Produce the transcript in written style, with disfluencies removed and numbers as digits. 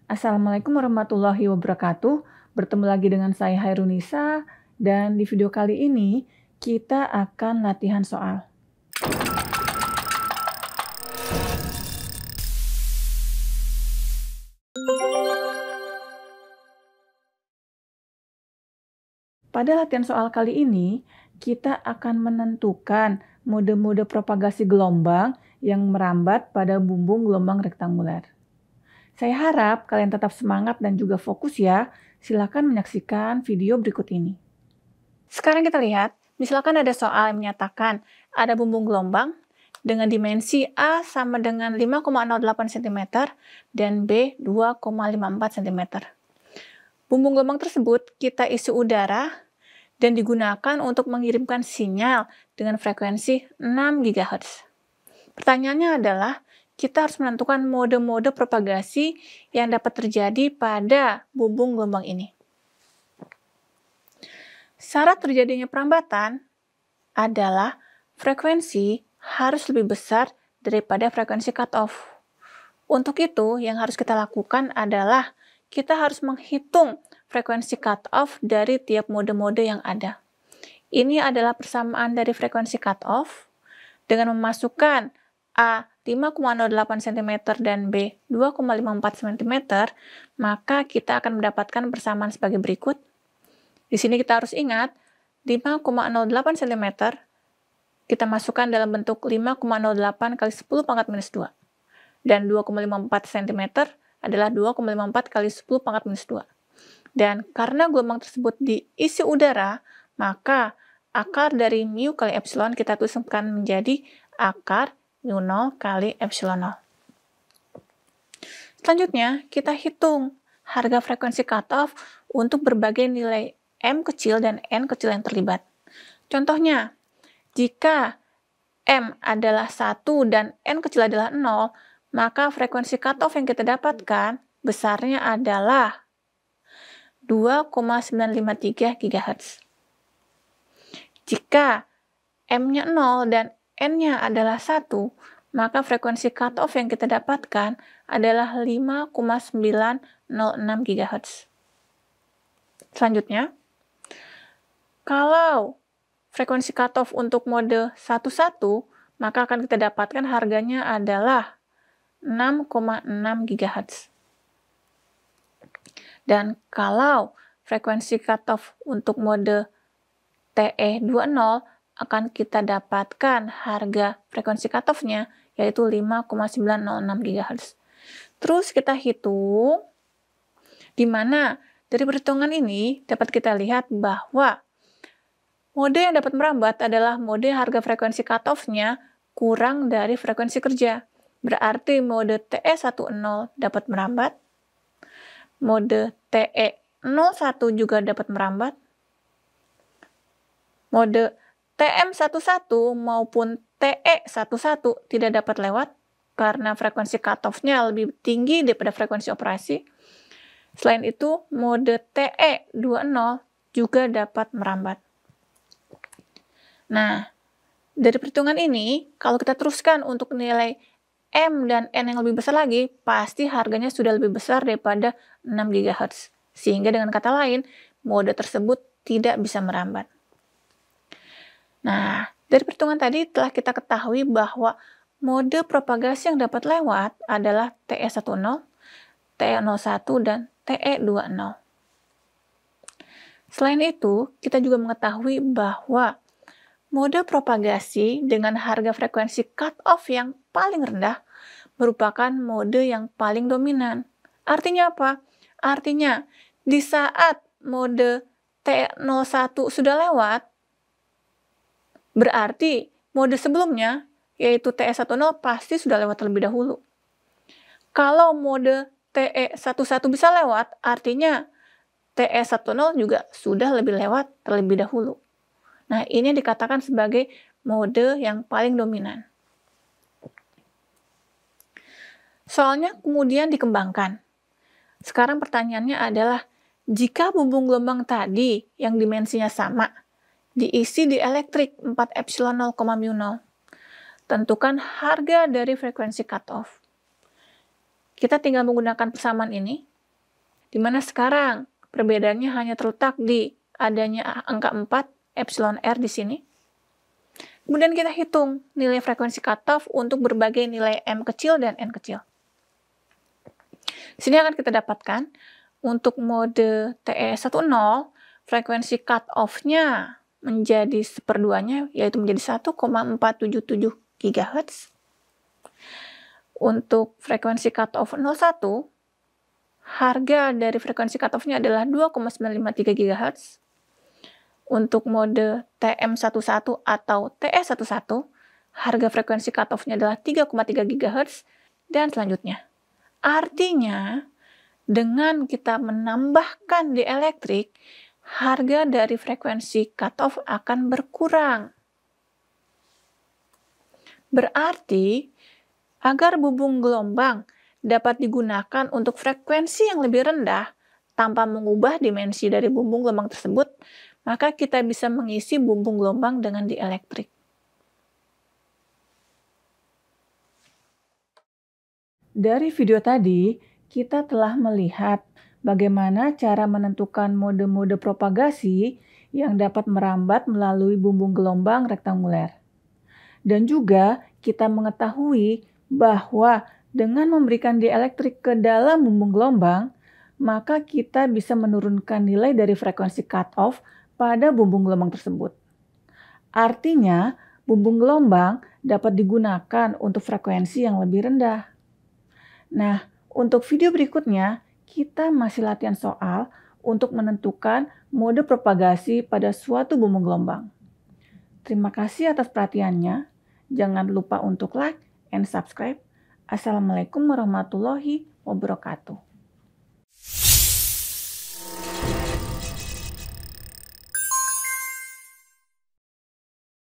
Assalamualaikum warahmatullahi wabarakatuh. Bertemu lagi dengan saya Hairunisa dan di video kali ini kita akan latihan soal. Pada latihan soal kali ini, kita akan menentukan mode-mode propagasi gelombang yang merambat pada bumbung gelombang rektanguler. Saya harap kalian tetap semangat dan juga fokus ya. Silakan menyaksikan video berikut ini. Sekarang kita lihat, misalkan ada soal yang menyatakan ada bumbung gelombang dengan dimensi A sama dengan 5,08 cm dan B 2,54 cm. Bumbung gelombang tersebut kita isi udara dan digunakan untuk mengirimkan sinyal dengan frekuensi 6 GHz. Pertanyaannya adalah, kita harus menentukan mode-mode propagasi yang dapat terjadi pada bumbung gelombang ini. Syarat terjadinya perambatan adalah frekuensi harus lebih besar daripada frekuensi cutoff. Untuk itu, yang harus kita lakukan adalah kita harus menghitung frekuensi cutoff dari tiap mode-mode yang ada. Ini adalah persamaan dari frekuensi cutoff dengan memasukkan A 5,08 cm dan B 2,54 cm, maka kita akan mendapatkan persamaan sebagai berikut. Di sini kita harus ingat 5,08 cm kita masukkan dalam bentuk 5,08 kali 10 pangkat minus 2. Dan 2,54 cm adalah 2,54 kali 10 pangkat minus 2. Dan karena gelombang tersebut diisi udara, maka akar dari mu kali epsilon kita tuliskan menjadi akar mu0 kali epsilon 0. Selanjutnya, kita hitung harga frekuensi cutoff untuk berbagai nilai m kecil dan n kecil yang terlibat. Contohnya, jika m adalah 1 dan n kecil adalah 0, maka frekuensi cutoff yang kita dapatkan besarnya adalah 2,953 GHz. Jika m-nya 0 dan n-nya adalah 1, maka frekuensi cutoff yang kita dapatkan adalah 5,906 GHz. Selanjutnya, kalau frekuensi cutoff untuk mode 11, maka akan kita dapatkan harganya adalah 6,6 GHz. Dan kalau frekuensi cutoff untuk mode TE20 akan kita dapatkan harga frekuensi cutoff-nya yaitu 5,906 GHz. Terus kita hitung, di mana dari perhitungan ini dapat kita lihat bahwa mode yang dapat merambat adalah mode harga frekuensi cutoff-nya kurang dari frekuensi kerja. Berarti mode TE10 dapat merambat, mode TE01 juga dapat merambat, mode TM11 maupun TE11 tidak dapat lewat karena frekuensi cutoff-nya lebih tinggi daripada frekuensi operasi. Selain itu, mode TE20 juga dapat merambat. Nah, dari perhitungan ini, kalau kita teruskan untuk nilai M dan N yang lebih besar lagi, pasti harganya sudah lebih besar daripada 6 GHz. Sehingga dengan kata lain, mode tersebut tidak bisa merambat. Nah, dari perhitungan tadi telah kita ketahui bahwa mode propagasi yang dapat lewat adalah TE10, TE01, dan TE20. Selain itu, kita juga mengetahui bahwa mode propagasi dengan harga frekuensi cutoff yang paling rendah merupakan mode yang paling dominan. Artinya apa? Artinya, di saat mode T01 sudah lewat, berarti mode sebelumnya, yaitu TE10, pasti sudah lewat terlebih dahulu. Kalau mode TE11 bisa lewat, artinya TE10 juga sudah lebih lewat terlebih dahulu. Nah, ini dikatakan sebagai mode yang paling dominan. Soalnya kemudian dikembangkan. Sekarang pertanyaannya adalah, jika bumbung gelombang tadi yang dimensinya sama, diisi di elektrik 4 epsilon 0, mu0, tentukan harga dari frekuensi cutoff. Kita tinggal menggunakan persamaan ini, di mana sekarang perbedaannya hanya terletak di adanya angka 4 epsilon r di sini. Kemudian kita hitung nilai frekuensi cutoff untuk berbagai nilai m kecil dan n kecil. Di sini akan kita dapatkan untuk mode TE10, frekuensi cutoff-nya menjadi seperduanya, yaitu menjadi 1,477 GHz. Untuk frekuensi cutoff 01, harga dari frekuensi cutoff-nya adalah 2,953 GHz. Untuk mode TM11 atau TE11, harga frekuensi cutoff-nya adalah 3,3 GHz, dan selanjutnya. Artinya, dengan kita menambahkan dieelektrik, harga dari frekuensi cutoff akan berkurang. Berarti, agar bumbung gelombang dapat digunakan untuk frekuensi yang lebih rendah tanpa mengubah dimensi dari bumbung gelombang tersebut, maka kita bisa mengisi bumbung gelombang dengan dieelektrik. Dari video tadi, kita telah melihat bagaimana cara menentukan mode-mode propagasi yang dapat merambat melalui bumbung gelombang rektanguler. Dan juga kita mengetahui bahwa dengan memberikan dieelektrik ke dalam bumbung gelombang, maka kita bisa menurunkan nilai dari frekuensi cutoff pada bumbung gelombang tersebut. Artinya, bumbung gelombang dapat digunakan untuk frekuensi yang lebih rendah. Nah, untuk video berikutnya, kita masih latihan soal untuk menentukan mode propagasi pada suatu bumbung gelombang. Terima kasih atas perhatiannya. Jangan lupa untuk like and subscribe. Assalamualaikum warahmatullahi wabarakatuh.